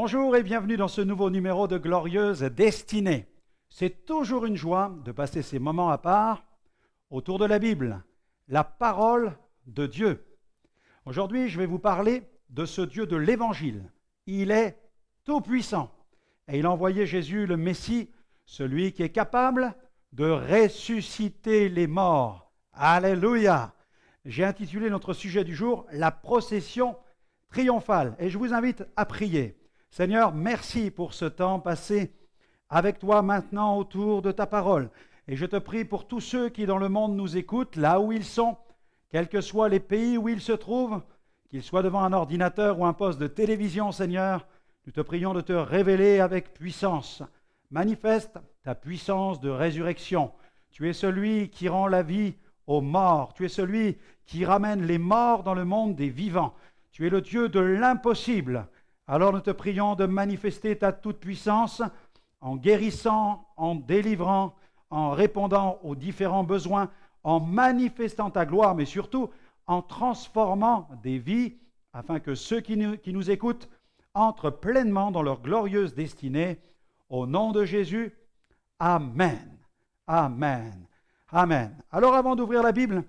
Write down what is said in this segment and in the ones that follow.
Bonjour et bienvenue dans ce nouveau numéro de Glorieuse Destinée. C'est toujours une joie de passer ces moments à part autour de la Bible, la parole de Dieu. Aujourd'hui, je vais vous parler de ce Dieu de l'Évangile. Il est tout-puissant et il a envoyé Jésus le Messie, celui qui est capable de ressusciter les morts. Alléluia! J'ai intitulé notre sujet du jour « La procession triomphale » et je vous invite à prier. Seigneur, merci pour ce temps passé avec toi maintenant autour de ta parole. Et je te prie pour tous ceux qui dans le monde nous écoutent, là où ils sont, quels que soient les pays où ils se trouvent, qu'ils soient devant un ordinateur ou un poste de télévision, Seigneur, nous te prions de te révéler avec puissance. Manifeste ta puissance de résurrection. Tu es celui qui rend la vie aux morts. Tu es celui qui ramène les morts dans le monde des vivants. Tu es le Dieu de l'impossible. Alors nous te prions de manifester ta toute-puissance en guérissant, en délivrant, en répondant aux différents besoins, en manifestant ta gloire, mais surtout en transformant des vies afin que ceux qui nous écoutent entrent pleinement dans leur glorieuse destinée. Au nom de Jésus, Amen. Amen. Amen. Alors avant d'ouvrir la Bible,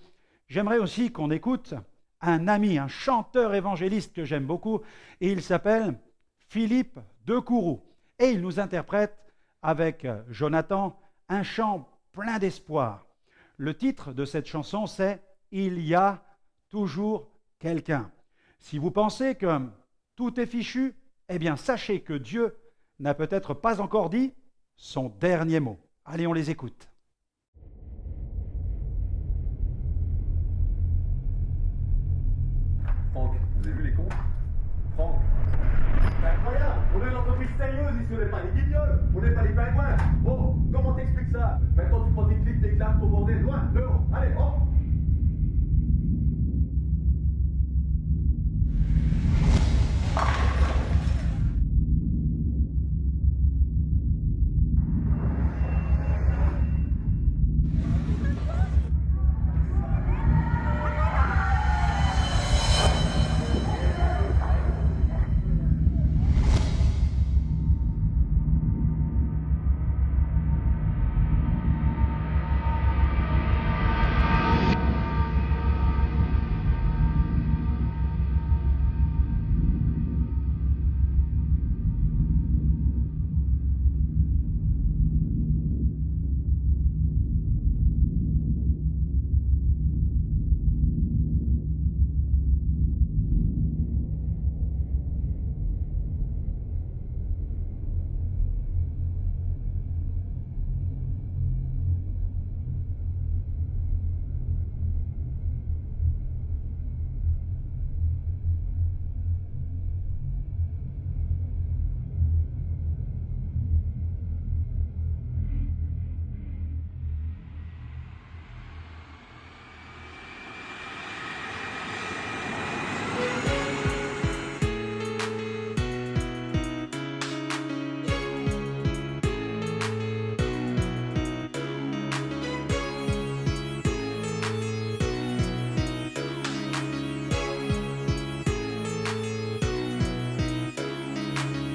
j'aimerais aussi qu'on écoute un ami, un chanteur évangéliste que j'aime beaucoup, et il s'appelle Philippe Decourroux. Et il nous interprète avec Jonathan un chant plein d'espoir. Le titre de cette chanson, c'est « Il y a toujours quelqu'un ». Si vous pensez que tout est fichu, eh bien sachez que Dieu n'a peut-être pas encore dit son dernier mot. Allez, on les écoute. Franck, vous avez vu les cons? Franck, c'est incroyable. On est une entreprise sérieuse ici, on n'est pas des guignols, on n'est pas des pingouins. Bon, comment t'expliques ça? Maintenant tu prends tes clips, tes claques, ton bordel, loin, dehors, allez, hop.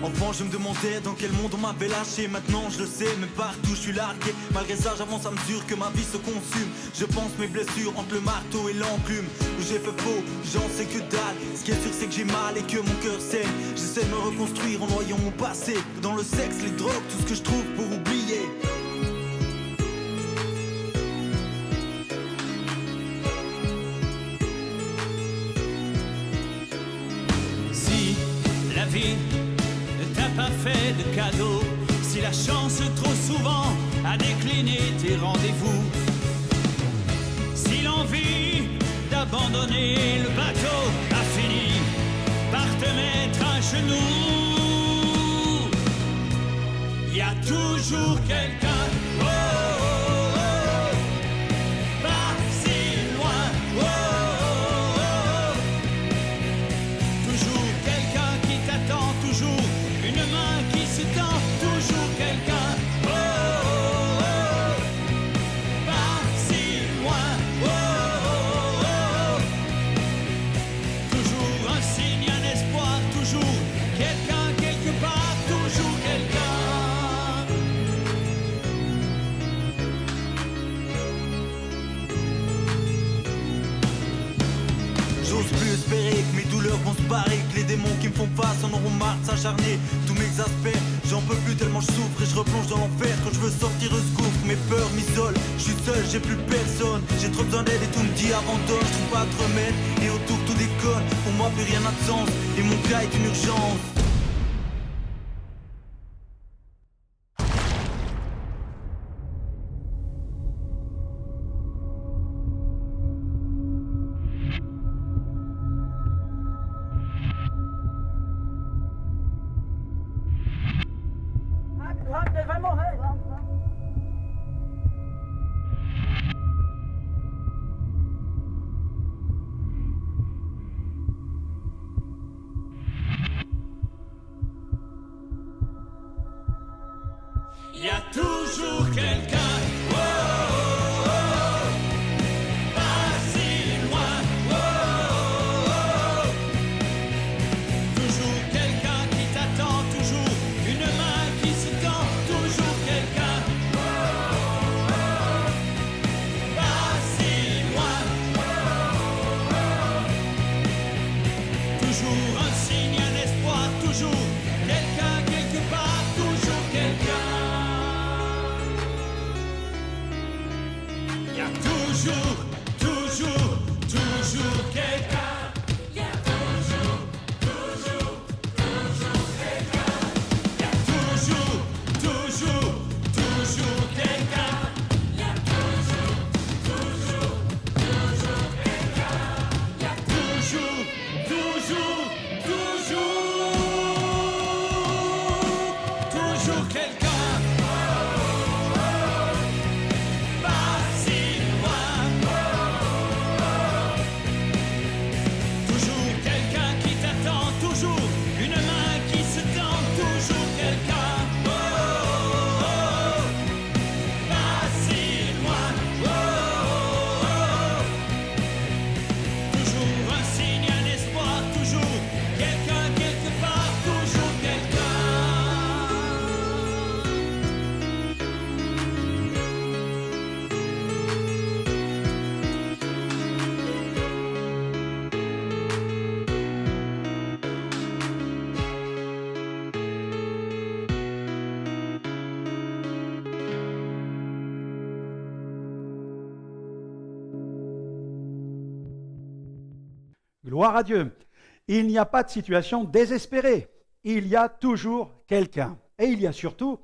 Enfant, je me demandais dans quel monde on m'avait lâché. Maintenant je le sais, mais partout je suis largué. Malgré ça j'avance à mesure que ma vie se consume. Je pense mes blessures entre le marteau et l'enclume. Où j'ai fait faux, j'en sais que dalle. Ce qui est sûr c'est que j'ai mal et que mon cœur saigne. J'essaie de me reconstruire en noyant mon passé. Dans le sexe, les drogues, tout ce que je trouve pour oublier. Si la vie pas fait de cadeau, si la chance trop souvent a décliné tes rendez-vous, si l'envie d'abandonner le bateau a fini par te mettre à genoux, il y a toujours quelqu'un, oh, oh, oh, pas si loin, oh, oh, oh, toujours quelqu'un qui t'attend, toujours une main qui se tend, toujours quelqu'un, oh, oh, oh, pas si loin, oh, oh, oh, toujours un signe, un espoir, toujours quelqu'un quelque part. paraît que les démons qui me font face en auront marre de s'acharner. Tous m'exaspèrent, j'en peux plus tellement je souffre et je replonge dans l'enfer. Quand je veux sortir je gouffre, mes peurs m'isolent. Je suis seul, j'ai plus personne, j'ai trop besoin d'aide et tout me dit abandonne. Je trouve pas de remède et autour tout déconne. Pour moi plus rien n'a de sens et mon cas est une urgence. Il y a toujours quelqu'un, oh, oh, oh, pas si loin, oh, oh, oh. Toujours quelqu'un qui t'attend, toujours une main qui se tend, toujours quelqu'un, oh, oh, oh, pas si loin, oh, oh, oh. Toujours un signe, un espoir, toujours quelqu'un quelque part, toujours quelqu'un. Il y a toujours, toujours, toujours quelqu'un. Il y a toujours, toujours, toujours quelqu'un. Il y a toujours, toujours, toujours quelqu'un. Il y a toujours, toujours, toujours quelqu'un. Il y a toujours, toujours, toujours quelqu'un. Gloire à Dieu. Il n'y a pas de situation désespérée. Il y a toujours quelqu'un. Et il y a surtout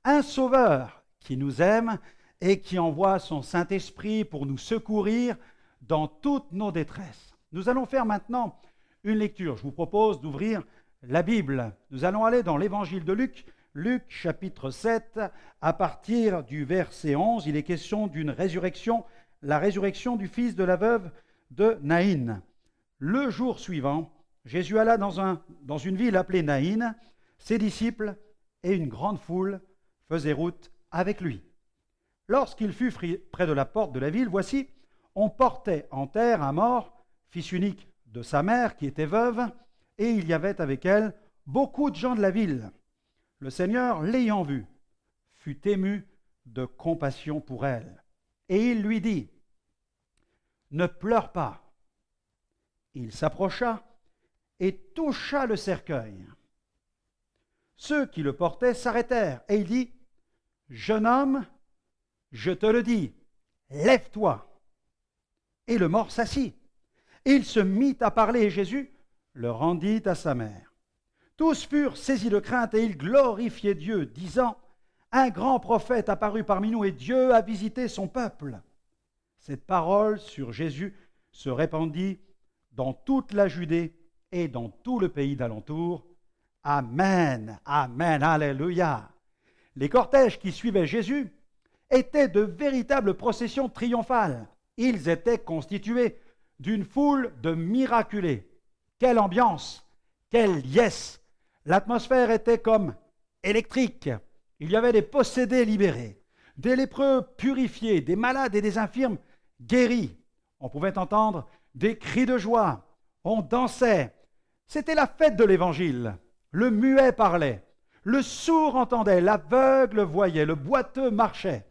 un Sauveur qui nous aime et qui envoie son Saint-Esprit pour nous secourir dans toutes nos détresses. Nous allons faire maintenant une lecture. Je vous propose d'ouvrir la Bible. Nous allons aller dans l'Évangile de Luc, Luc chapitre 7, à partir du verset 11. Il est question d'une résurrection, la résurrection du fils de la veuve de Naïn. Le jour suivant, Jésus alla dans une ville appelée Naïn. Ses disciples et une grande foule faisaient route avec lui. Lorsqu'il fut près de la porte de la ville, voici, on portait en terre un mort, fils unique de sa mère qui était veuve, et il y avait avec elle beaucoup de gens de la ville. Le Seigneur, l'ayant vue, fut ému de compassion pour elle. Et il lui dit, « Ne pleure pas. » Il s'approcha et toucha le cercueil. Ceux qui le portaient s'arrêtèrent et il dit, « Jeune homme, je te le dis, lève-toi. » Et le mort s'assit. Il se mit à parler et Jésus le rendit à sa mère. Tous furent saisis de crainte et ils glorifiaient Dieu, disant, « Un grand prophète apparut parmi nous et Dieu a visité son peuple. » Cette parole sur Jésus se répandit dans toute la Judée et dans tout le pays d'alentour. Amen, amen, alléluia. Les cortèges qui suivaient Jésus étaient de véritables processions triomphales. Ils étaient constitués d'une foule de miraculés. Quelle ambiance, quelle liesse. L'atmosphère était comme électrique. Il y avait des possédés libérés, des lépreux purifiés, des malades et des infirmes guéris. On pouvait entendre des cris de joie. On dansait. C'était la fête de l'Évangile. Le muet parlait, le sourd entendait, l'aveugle voyait, le boiteux marchait.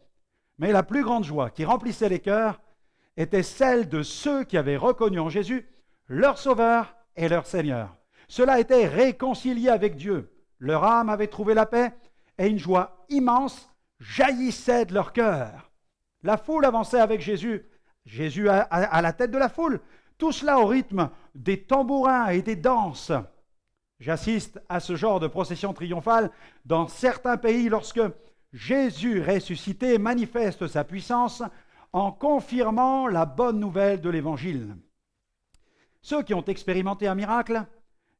Mais la plus grande joie qui remplissait les cœurs était celle de ceux qui avaient reconnu en Jésus leur Sauveur et leur Seigneur. Ceux-là étaient réconciliés avec Dieu. Leur âme avait trouvé la paix et une joie immense jaillissait de leur cœur. La foule avançait avec Jésus. Jésus à la tête de la foule. Tout cela au rythme des tambourins et des danses. J'assiste à ce genre de procession triomphale dans certains pays lorsque Jésus ressuscité manifeste sa puissance en confirmant la bonne nouvelle de l'Évangile. Ceux qui ont expérimenté un miracle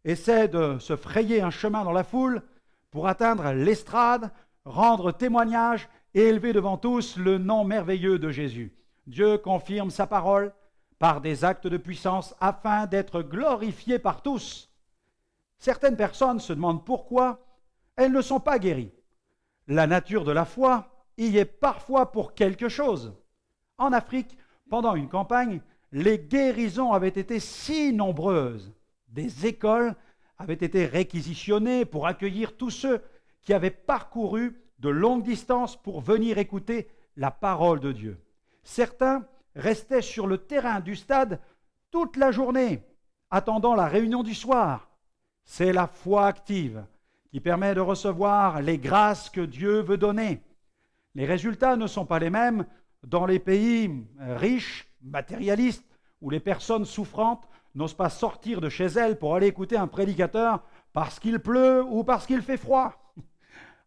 essaient de se frayer un chemin dans la foule pour atteindre l'estrade, rendre témoignage et élever devant tous le nom merveilleux de Jésus. Dieu confirme sa parole par des actes de puissance afin d'être glorifié par tous. Certaines personnes se demandent pourquoi elles ne sont pas guéries. La nature de la foi y est parfois pour quelque chose. En Afrique, pendant une campagne, les guérisons avaient été si nombreuses. Des écoles avaient été réquisitionnées pour accueillir tous ceux qui avaient parcouru de longues distances pour venir écouter la parole de Dieu. Certains restaient sur le terrain du stade toute la journée, attendant la réunion du soir. C'est la foi active qui permet de recevoir les grâces que Dieu veut donner. Les résultats ne sont pas les mêmes dans les pays riches, matérialistes, où les personnes souffrantes n'osent pas sortir de chez elles pour aller écouter un prédicateur parce qu'il pleut ou parce qu'il fait froid.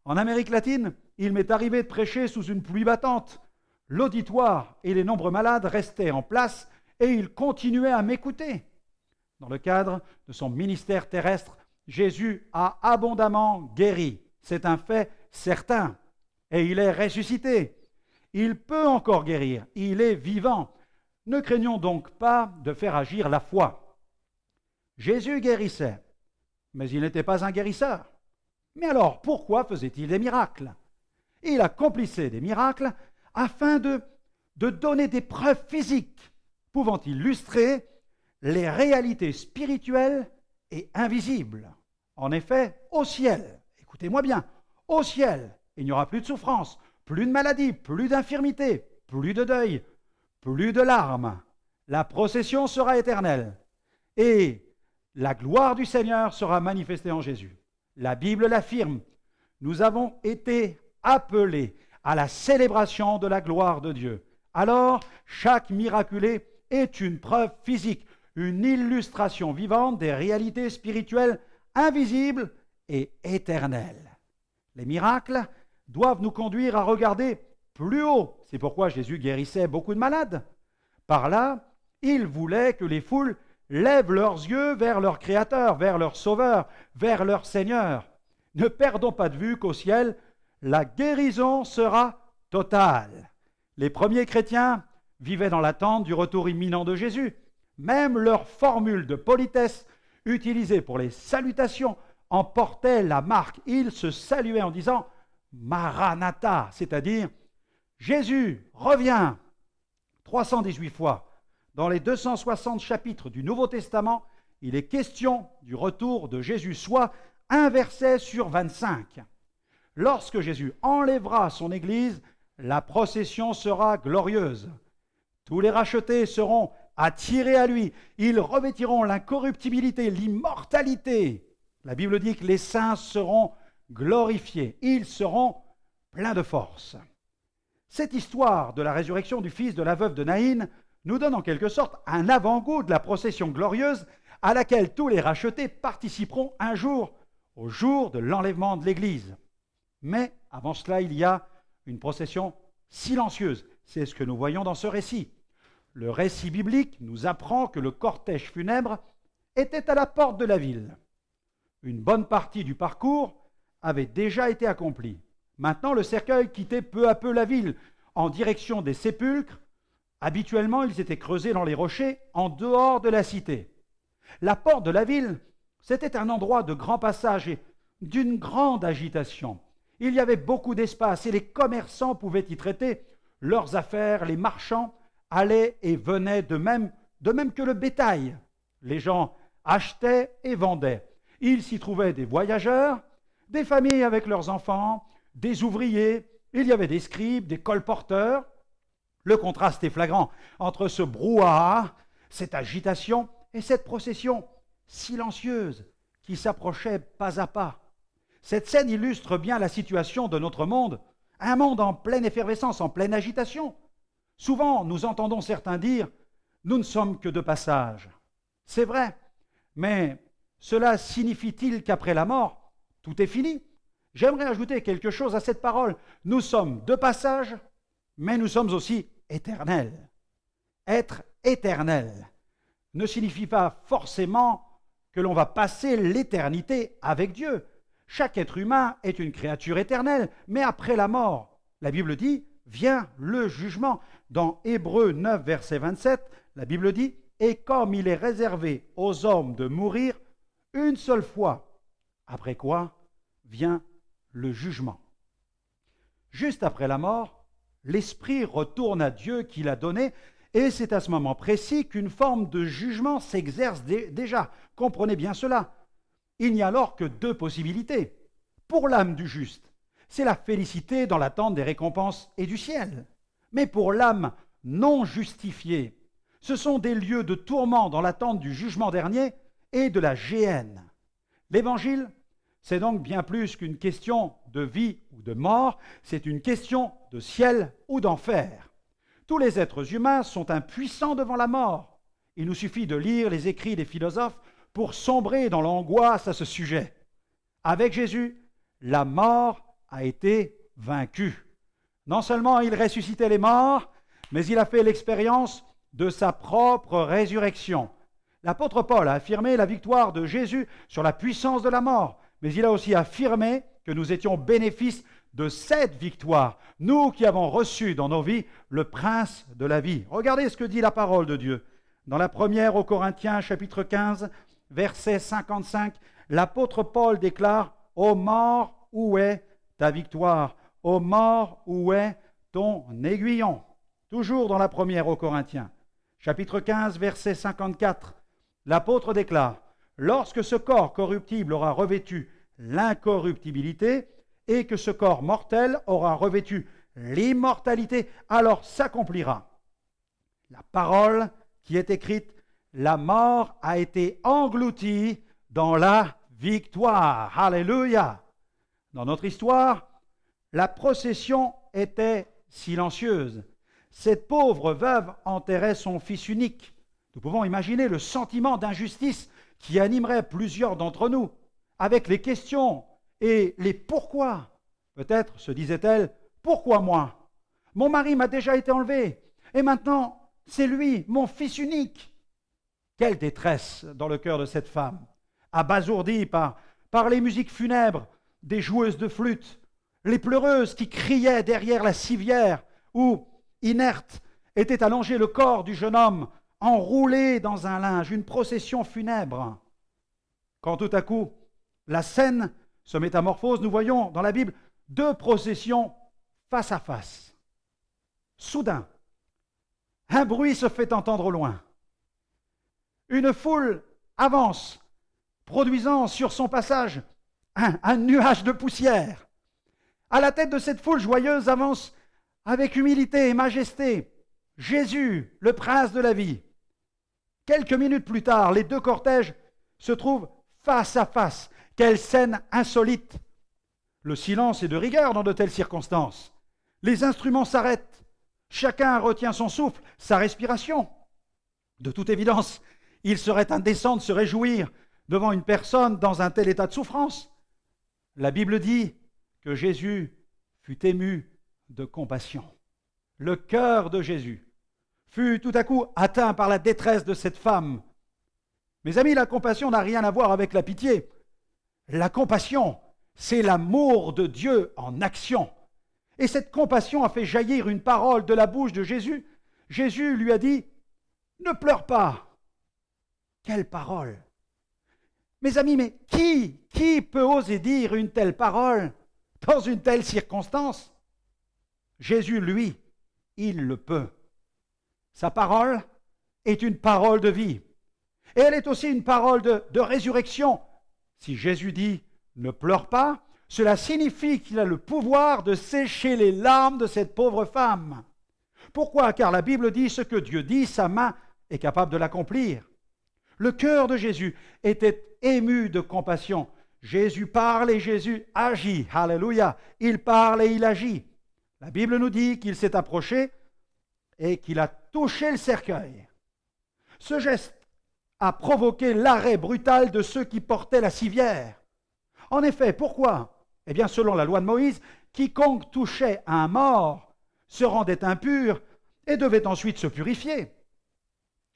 En Amérique latine, il m'est arrivé de prêcher sous une pluie battante. L'auditoire et les nombreux malades restaient en place et ils continuaient à m'écouter. Dans le cadre de son ministère terrestre, Jésus a abondamment guéri. C'est un fait certain. Et il est ressuscité. Il peut encore guérir. Il est vivant. Ne craignons donc pas de faire agir la foi. Jésus guérissait, mais il n'était pas un guérisseur. Mais alors, pourquoi faisait-il des miracles? Il accomplissait des miracles afin de donner des preuves physiques pouvant illustrer les réalités spirituelles et invisibles. En effet, au ciel, écoutez-moi bien, au ciel, il n'y aura plus de souffrance, plus de maladie, plus d'infirmité, plus de deuil, plus de larmes. La procession sera éternelle et la gloire du Seigneur sera manifestée en Jésus. La Bible l'affirme. Nous avons été appelés à la célébration de la gloire de Dieu. Alors, chaque miraculé est une preuve physique, une illustration vivante des réalités spirituelles invisibles et éternelles. Les miracles doivent nous conduire à regarder plus haut. C'est pourquoi Jésus guérissait beaucoup de malades. Par là, il voulait que les foules lèvent leurs yeux vers leur Créateur, vers leur Sauveur, vers leur Seigneur. Ne perdons pas de vue qu'au ciel, la guérison sera totale. Les premiers chrétiens vivaient dans l'attente du retour imminent de Jésus. Même leur formule de politesse utilisée pour les salutations en portait la marque. Ils se saluaient en disant « Maranatha », c'est-à-dire « Jésus, reviens ». 318 fois. Dans les 260 chapitres du Nouveau Testament, il est question du retour de Jésus, soit un verset sur 25. Lorsque Jésus enlèvera son Église, la procession sera glorieuse. Tous les rachetés seront attirés à lui. Ils revêtiront l'incorruptibilité, l'immortalité. La Bible dit que les saints seront glorifiés. Ils seront pleins de force. Cette histoire de la résurrection du fils de la veuve de Naïn nous donne en quelque sorte un avant-goût de la procession glorieuse à laquelle tous les rachetés participeront un jour, au jour de l'enlèvement de l'Église. Mais avant cela, il y a une procession silencieuse. C'est ce que nous voyons dans ce récit. Le récit biblique nous apprend que le cortège funèbre était à la porte de la ville. Une bonne partie du parcours avait déjà été accomplie. Maintenant, le cercueil quittait peu à peu la ville en direction des sépulcres. Habituellement, ils étaient creusés dans les rochers en dehors de la cité. La porte de la ville, c'était un endroit de grand passage et d'une grande agitation. Il y avait beaucoup d'espace et les commerçants pouvaient y traiter leurs affaires. Les marchands allaient et venaient de même que le bétail. Les gens achetaient et vendaient. Il s'y trouvait des voyageurs, des familles avec leurs enfants, des ouvriers. Il y avait des scribes, des colporteurs. Le contraste est flagrant entre ce brouhaha, cette agitation et cette procession silencieuse, qui s'approchait pas à pas. Cette scène illustre bien la situation de notre monde, un monde en pleine effervescence, en pleine agitation. Souvent, nous entendons certains dire « nous ne sommes que de passage ». C'est vrai, mais cela signifie-t-il qu'après la mort, tout est fini? J'aimerais ajouter quelque chose à cette parole. Nous sommes de passage, mais nous sommes aussi éternels. Être éternel ne signifie pas forcément que l'on va passer l'éternité avec Dieu. Chaque être humain est une créature éternelle, mais après la mort, la Bible dit, vient le jugement. Dans Hébreux 9, verset 27, la Bible dit, « Et comme il est réservé aux hommes de mourir une seule fois, après quoi vient le jugement. » Juste après la mort, l'esprit retourne à Dieu qui l'a donné, et c'est à ce moment précis qu'une forme de jugement s'exerce déjà. Comprenez bien cela. Il n'y a alors que deux possibilités. Pour l'âme du juste, c'est la félicité dans l'attente des récompenses et du ciel. Mais pour l'âme non justifiée, ce sont des lieux de tourment dans l'attente du jugement dernier et de la géhenne. L'Évangile, c'est donc bien plus qu'une question de vie ou de mort, c'est une question de ciel ou d'enfer. Tous les êtres humains sont impuissants devant la mort. Il nous suffit de lire les écrits des philosophes pour sombrer dans l'angoisse à ce sujet. Avec Jésus, la mort a été vaincue. Non seulement il ressuscitait les morts, mais il a fait l'expérience de sa propre résurrection. L'apôtre Paul a affirmé la victoire de Jésus sur la puissance de la mort, mais il a aussi affirmé que nous étions bénéfices de cette victoire, nous qui avons reçu dans nos vies le prince de la vie. Regardez ce que dit la parole de Dieu. Dans la première aux Corinthiens, chapitre 15, verset 55, l'apôtre Paul déclare « Ô mort, où est ta victoire? Ô mort, où est ton aiguillon ?» Toujours dans la première aux Corinthiens, chapitre 15, verset 54, l'apôtre déclare « Lorsque ce corps corruptible aura revêtu l'incorruptibilité et que ce corps mortel aura revêtu l'immortalité, alors s'accomplira la parole qui est écrite, la mort a été engloutie dans la victoire. Alléluia! Dans notre histoire, la procession était silencieuse. Cette pauvre veuve enterrait son fils unique. Nous pouvons imaginer le sentiment d'injustice qui animerait plusieurs d'entre nous, avec les questions et les pourquoi. Peut-être se disait-elle, pourquoi moi? Mon mari m'a déjà été enlevé, et maintenant c'est lui, mon fils unique. Quelle détresse dans le cœur de cette femme, abasourdie par les musiques funèbres des joueuses de flûte, les pleureuses qui criaient derrière la civière où, inerte, était allongé le corps du jeune homme, enroulé dans un linge, une procession funèbre. Quand tout à coup, la scène se métamorphose, nous voyons dans la Bible deux processions face à face. Soudain, un bruit se fait entendre au loin. Une foule avance, produisant sur son passage un nuage de poussière. À la tête de cette foule joyeuse avance avec humilité et majesté Jésus, le prince de la vie. Quelques minutes plus tard, les deux cortèges se trouvent face à face. Quelle scène insolite! Le silence est de rigueur dans de telles circonstances. Les instruments s'arrêtent. Chacun retient son souffle, sa respiration. De toute évidence, il serait indécent de se réjouir devant une personne dans un tel état de souffrance. La Bible dit que Jésus fut ému de compassion. Le cœur de Jésus fut tout à coup atteint par la détresse de cette femme. Mes amis, la compassion n'a rien à voir avec la pitié. La compassion, c'est l'amour de Dieu en action. Et cette compassion a fait jaillir une parole de la bouche de Jésus. Jésus lui a dit « Ne pleure pas ». Quelle parole! Mes amis, mais qui peut oser dire une telle parole dans une telle circonstance? Jésus, lui, il le peut. Sa parole est une parole de vie. Et elle est aussi une parole de résurrection. Si Jésus dit « ne pleure pas », cela signifie qu'il a le pouvoir de sécher les larmes de cette pauvre femme. Pourquoi? Car la Bible dit ce que Dieu dit, sa main est capable de l'accomplir. Le cœur de Jésus était ému de compassion. Jésus parle et Jésus agit. Alléluia. Il parle et il agit. La Bible nous dit qu'il s'est approché et qu'il a touché le cercueil. Ce geste a provoqué l'arrêt brutal de ceux qui portaient la civière. En effet, pourquoi? Eh bien, selon la loi de Moïse, quiconque touchait un mort se rendait impur et devait ensuite se purifier.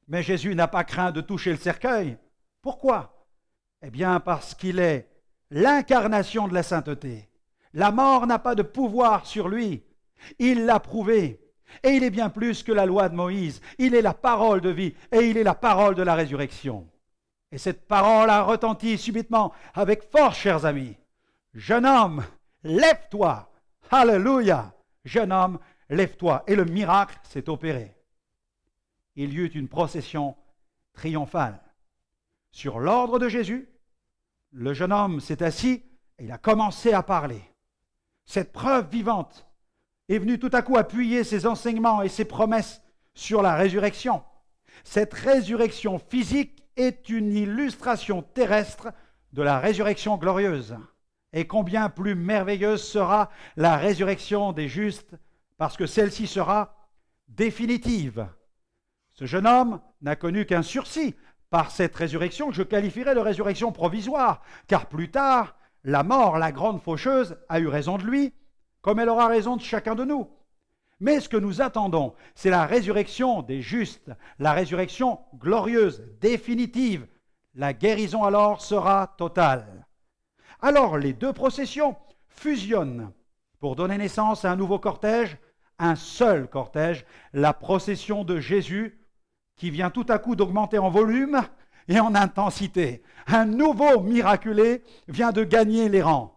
Mais Jésus n'a pas craint de toucher le cercueil. Pourquoi? Eh bien, parce qu'il est l'incarnation de la sainteté. La mort n'a pas de pouvoir sur lui. Il l'a prouvé. Et il est bien plus que la loi de Moïse. Il est la parole de vie et il est la parole de la résurrection. Et cette parole a retenti subitement avec force, chers amis. Jeune homme, lève-toi. Alléluia. Jeune homme, lève-toi. Et le miracle s'est opéré. Il y eut une procession triomphale. Sur l'ordre de Jésus, le jeune homme s'est assis et il a commencé à parler. Cette preuve vivante est venue tout à coup appuyer ses enseignements et ses promesses sur la résurrection. Cette résurrection physique est une illustration terrestre de la résurrection glorieuse. Et combien plus merveilleuse sera la résurrection des justes, parce que celle-ci sera définitive. Ce jeune homme n'a connu qu'un sursis par cette résurrection que je qualifierais de résurrection provisoire, car plus tard, la mort, la grande faucheuse, a eu raison de lui, comme elle aura raison de chacun de nous. Mais ce que nous attendons, c'est la résurrection des justes, la résurrection glorieuse, définitive. La guérison alors sera totale. Alors les deux processions fusionnent pour donner naissance à un nouveau cortège, un seul cortège, la procession de Jésus, qui vient tout à coup d'augmenter en volume et en intensité. Un nouveau miraculé vient de gagner les rangs.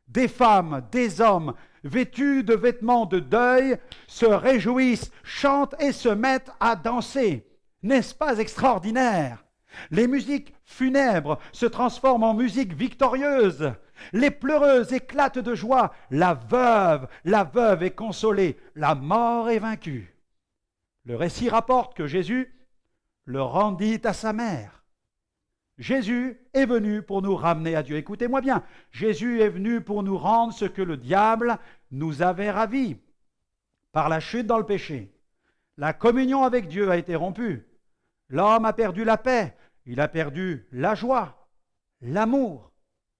Des femmes, des hommes, vêtus de vêtements de deuil, se réjouissent, chantent et se mettent à danser. N'est-ce pas extraordinaire? Les musiques funèbres se transforment en musique victorieuse. Les pleureuses éclatent de joie. La veuve est consolée. La mort est vaincue. Le récit rapporte que Jésus le rendit à sa mère. Jésus est venu pour nous ramener à Dieu. Écoutez-moi bien, Jésus est venu pour nous rendre ce que le diable nous avait ravi par la chute dans le péché. La communion avec Dieu a été rompue. L'homme a perdu la paix, il a perdu la joie, l'amour,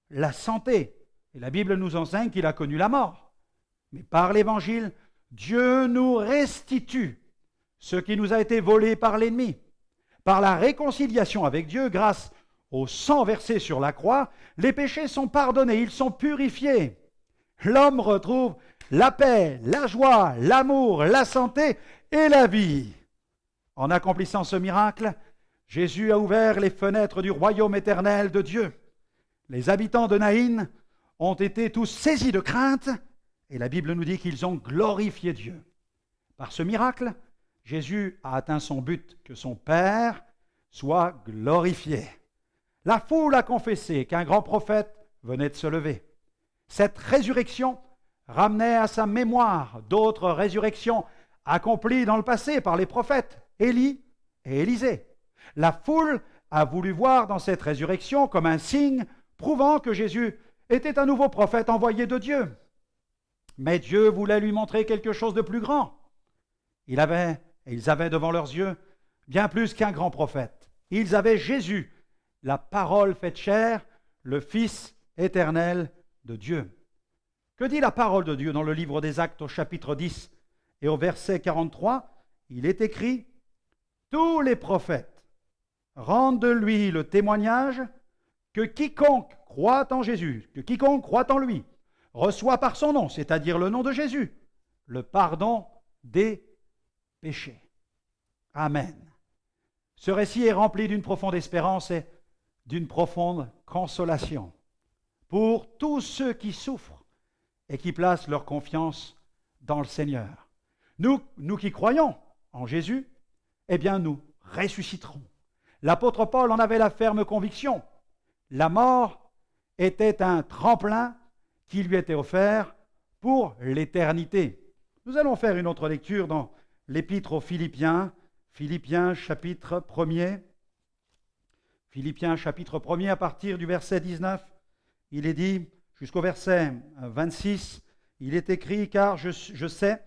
la santé. Et la Bible nous enseigne qu'il a connu la mort. Mais par l'Évangile, Dieu nous restitue ce qui nous a été volé par l'ennemi. Par la réconciliation avec Dieu, grâce au sang versé sur la croix, les péchés sont pardonnés, ils sont purifiés. L'homme retrouve la paix, la joie, l'amour, la santé et la vie. En accomplissant ce miracle, Jésus a ouvert les fenêtres du royaume éternel de Dieu. Les habitants de Naïn ont été tous saisis de crainte et la Bible nous dit qu'ils ont glorifié Dieu. Par ce miracle, Jésus a atteint son but, que son Père soit glorifié. La foule a confessé qu'un grand prophète venait de se lever. Cette résurrection ramenait à sa mémoire d'autres résurrections accomplies dans le passé par les prophètes, Élie et Élisée. La foule a voulu voir dans cette résurrection comme un signe prouvant que Jésus était un nouveau prophète envoyé de Dieu. Mais Dieu voulait lui montrer quelque chose de plus grand. Ils avaient devant leurs yeux bien plus qu'un grand prophète. Ils avaient Jésus, la parole faite chair, le Fils éternel de Dieu. Que dit la parole de Dieu dans le livre des Actes au chapitre 10 et au verset 43? Il est écrit « Tous les prophètes rendent de lui le témoignage que quiconque croit en Jésus, que quiconque croit en lui, reçoit par son nom, c'est-à-dire le nom de Jésus, le pardon des péchés. » Amen. Ce récit est rempli d'une profonde espérance et d'une profonde consolation pour tous ceux qui souffrent et qui placent leur confiance dans le Seigneur. Nous qui croyons en Jésus, eh bien nous ressusciterons. L'apôtre Paul en avait la ferme conviction. La mort était un tremplin qui lui était offert pour l'éternité. Nous allons faire une autre lecture dans l'Épître aux Philippiens, Philippiens chapitre 1er, Philippiens chapitre 1er à partir du verset 19, il est dit, jusqu'au verset 26, il est écrit, car je sais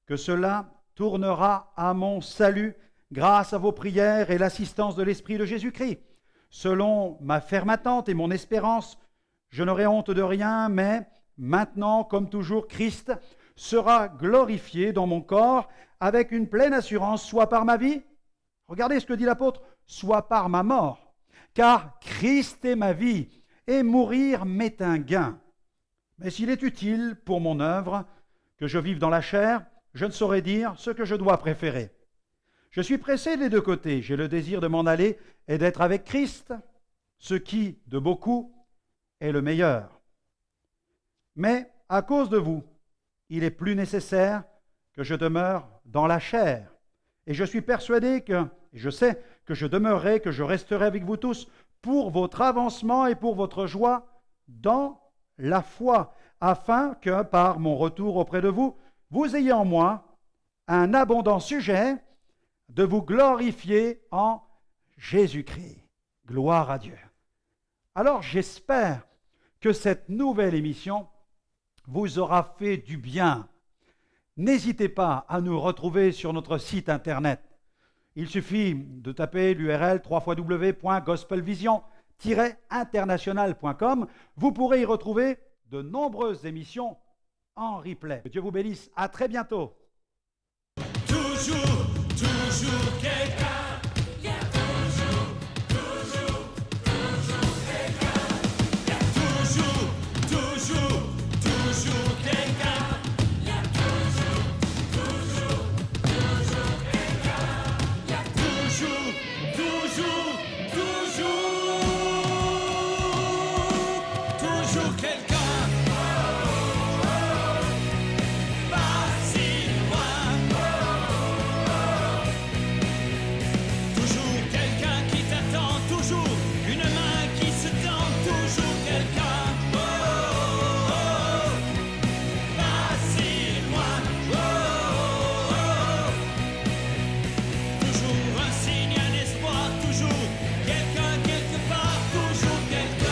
que cela tournera à mon salut grâce à vos prières et l'assistance de l'Esprit de Jésus-Christ. Selon ma ferme attente et mon espérance, je n'aurai honte de rien, mais maintenant, comme toujours, Christ sera glorifié dans mon corps avec une pleine assurance, soit par ma vie, regardez ce que dit l'apôtre, soit par ma mort. Car Christ est ma vie, et mourir m'est un gain. Mais s'il est utile pour mon œuvre que je vive dans la chair, je ne saurais dire ce que je dois préférer. Je suis pressé des deux côtés, j'ai le désir de m'en aller et d'être avec Christ, ce qui, de beaucoup, est le meilleur. Mais à cause de vous, il est plus nécessaire que je demeure dans la chair. Et je suis persuadé que, et je sais que je demeurerai, que je resterai avec vous tous pour votre avancement et pour votre joie dans la foi, afin que, par mon retour auprès de vous, vous ayez en moi un abondant sujet de vous glorifier en Jésus-Christ. Gloire à Dieu. Alors j'espère que cette nouvelle émission vous aura fait du bien. N'hésitez pas à nous retrouver sur notre site internet. Il suffit de taper l'URL www.gospelvision-international.com. Vous pourrez y retrouver de nombreuses émissions en replay. Que Dieu vous bénisse. À très bientôt. Toujours, toujours quelqu'un. Il y a toujours quelqu'un. Il y a toujours quelqu'un. Il y a toujours quelqu'un. Il y a toujours quelqu'un. Pas si loin. Toujours quelqu'un qui t'attend, toujours une main qui se tend, toujours quelqu'un. Oh, oh, oh. Pas si loin. Oh, oh, oh. Toujours un signe, un espoir, toujours quelqu'un quelque part, toujours quelqu'un.